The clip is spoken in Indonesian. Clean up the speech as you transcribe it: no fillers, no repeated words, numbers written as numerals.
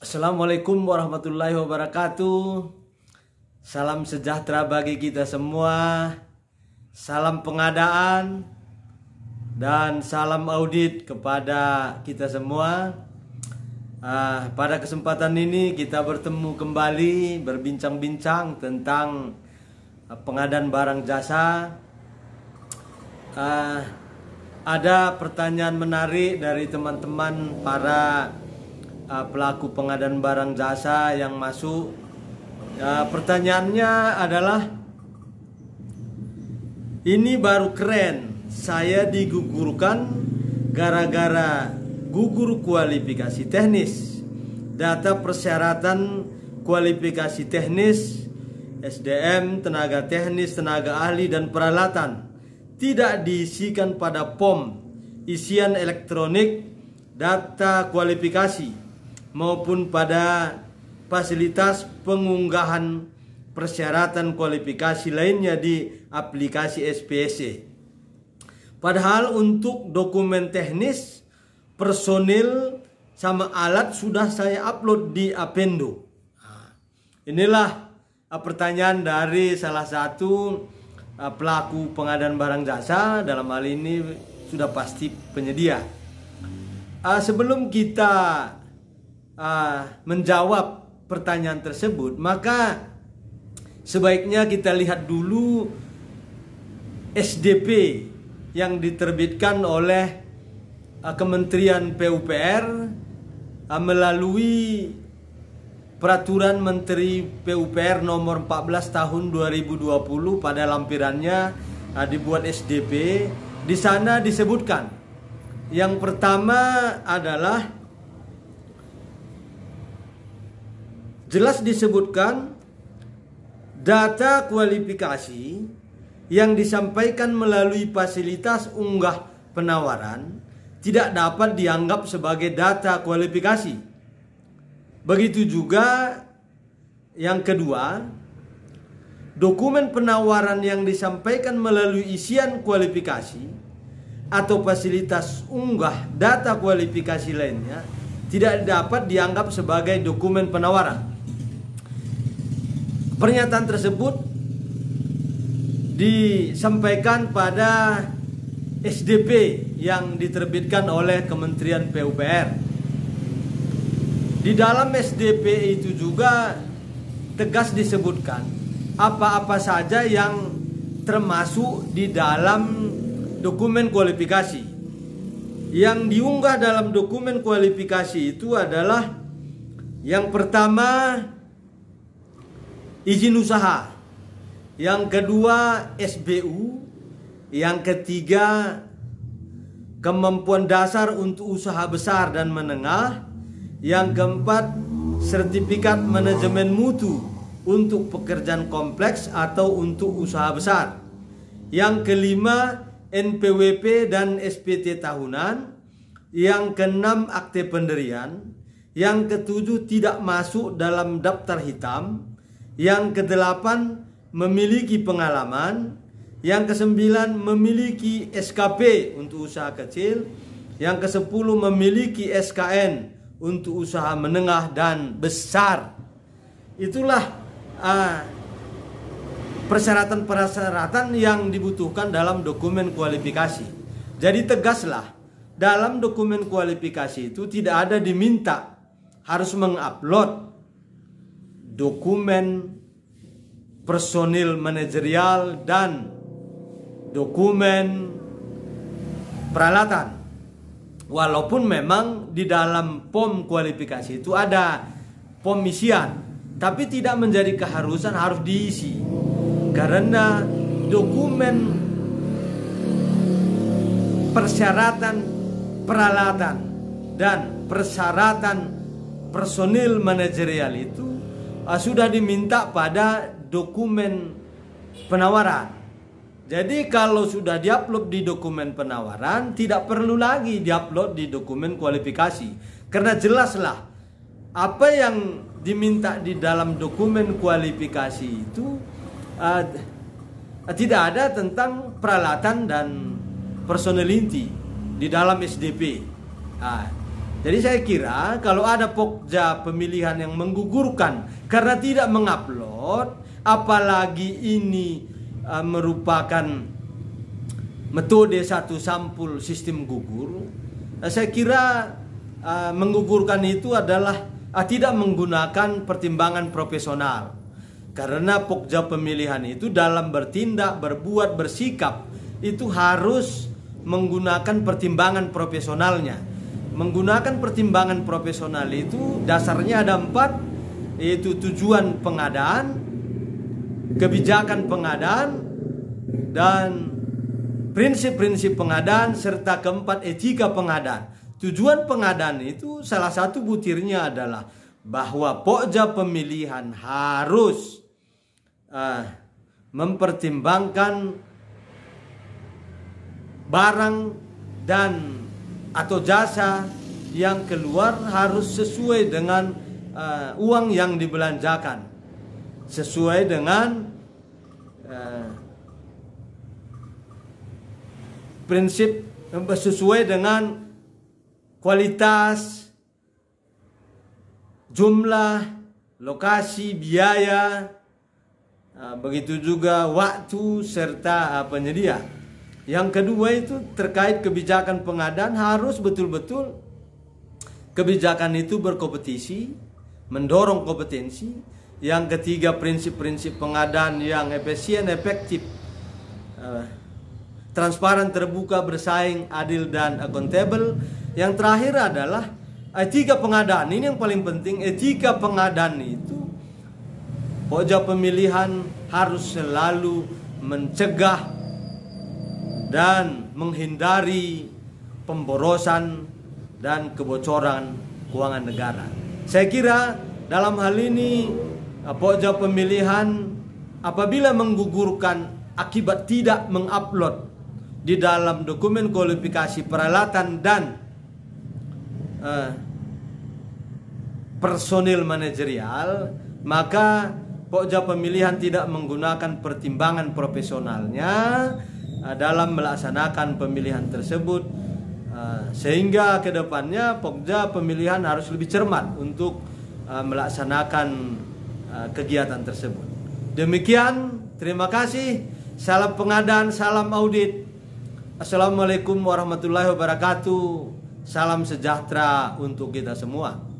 Assalamualaikum warahmatullahi wabarakatuh. Salam sejahtera bagi kita semua. Salam pengadaan dan salam audit kepada kita semua. Pada kesempatan ini kita bertemu kembali berbincang-bincang tentang pengadaan barang jasa. Ada pertanyaan menarik dari teman-teman para pelaku pengadaan barang jasa yang masuk. Pertanyaannya adalah, ini baru keren, saya digugurkan gara-gara gugur kualifikasi teknis. Data persyaratan kualifikasi teknis, SDM, tenaga teknis, tenaga ahli, dan peralatan tidak diisikan pada POM isian elektronik data kualifikasi maupun pada fasilitas pengunggahan persyaratan kualifikasi lainnya di aplikasi SPSC. Padahal untuk dokumen teknis, personil, sama alat sudah saya upload di Apendo. Inilah pertanyaan dari salah satu pelaku pengadaan barang jasa, dalam hal ini sudah pasti penyedia. Sebelum kita menjawab pertanyaan tersebut, maka sebaiknya kita lihat dulu SDP yang diterbitkan oleh Kementerian PUPR melalui Peraturan Menteri PUPR nomor 14 tahun 2020. Pada lampirannya dibuat SDP. Di sana disebutkan, yang pertama adalah jelas disebutkan data kualifikasi yang disampaikan melalui fasilitas unggah penawaran tidak dapat dianggap sebagai data kualifikasi. Begitu juga yang kedua, dokumen penawaran yang disampaikan melalui isian kualifikasi atau fasilitas unggah data kualifikasi lainnya tidak dapat dianggap sebagai dokumen penawaran. Pernyataan tersebut disampaikan pada SDP yang diterbitkan oleh Kementerian PUPR. Di dalam SDP itu juga tegas disebutkan apa-apa saja yang termasuk di dalam dokumen kualifikasi. Yang diunggah dalam dokumen kualifikasi itu adalah, yang pertama, izin usaha, yang kedua SBU, yang ketiga kemampuan dasar untuk usaha besar dan menengah, yang keempat sertifikat manajemen mutu untuk pekerjaan kompleks atau untuk usaha besar, yang kelima NPWP dan SPT tahunan, yang keenam akte pendirian, yang ketujuh tidak masuk dalam daftar hitam, yang kedelapan memiliki pengalaman, yang kesembilan memiliki SKP untuk usaha kecil, yang kesepuluh memiliki SKN untuk usaha menengah dan besar. Itulah persyaratan-persyaratan yang dibutuhkan dalam dokumen kualifikasi. Jadi tegaslah, dalam dokumen kualifikasi itu tidak ada diminta harus mengupload dokumen personil manajerial dan dokumen peralatan. Walaupun memang di dalam POM kualifikasi itu ada POM isian, tapi tidak menjadi keharusan harus diisi. Karena dokumen persyaratan peralatan dan persyaratan personil manajerial itu sudah diminta pada dokumen penawaran. Jadi kalau sudah diupload di dokumen penawaran, tidak perlu lagi diupload di dokumen kualifikasi. Karena jelaslah apa yang diminta di dalam dokumen kualifikasi itu tidak ada tentang peralatan dan personel inti di dalam SDP. Jadi saya kira kalau ada Pokja pemilihan yang menggugurkan karena tidak mengupload, apalagi ini merupakan metode satu sampul sistem gugur, saya kira menggugurkan itu adalah tidak menggunakan pertimbangan profesional. Karena Pokja pemilihan itu dalam bertindak, berbuat, bersikap itu harus menggunakan pertimbangan profesionalnya. Menggunakan pertimbangan profesional itu dasarnya ada 4, yaitu tujuan pengadaan, kebijakan pengadaan, dan prinsip-prinsip pengadaan, serta keempat etika pengadaan. Tujuan pengadaan itu salah satu butirnya adalah bahwa Pokja pemilihan harus mempertimbangkan barang dan atau jasa yang keluar harus sesuai dengan uang yang dibelanjakan, sesuai dengan prinsip, sesuai dengan kualitas, jumlah, lokasi, biaya, begitu juga waktu serta penyedia. Yang kedua itu terkait kebijakan pengadaan, harus betul-betul kebijakan itu berkompetisi, mendorong kompetensi. Yang ketiga prinsip-prinsip pengadaan yang efisien, efektif, transparan, terbuka, bersaing, adil, dan akuntabel. Yang terakhir adalah etika pengadaan. Ini yang paling penting. Etika pengadaan itu Pokja pemilihan harus selalu mencegah dan menghindari pemborosan dan kebocoran keuangan negara. Saya kira dalam hal ini Pokja pemilihan apabila menggugurkan akibat tidak mengupload di dalam dokumen kualifikasi peralatan dan personil manajerial, maka Pokja pemilihan tidak menggunakan pertimbangan profesionalnya dalam melaksanakan pemilihan tersebut, sehingga kedepannya Pokja pemilihan harus lebih cermat untuk melaksanakan kegiatan tersebut. Demikian, terima kasih. Salam pengadaan, salam audit. Assalamualaikum warahmatullahi wabarakatuh. Salam sejahtera untuk kita semua.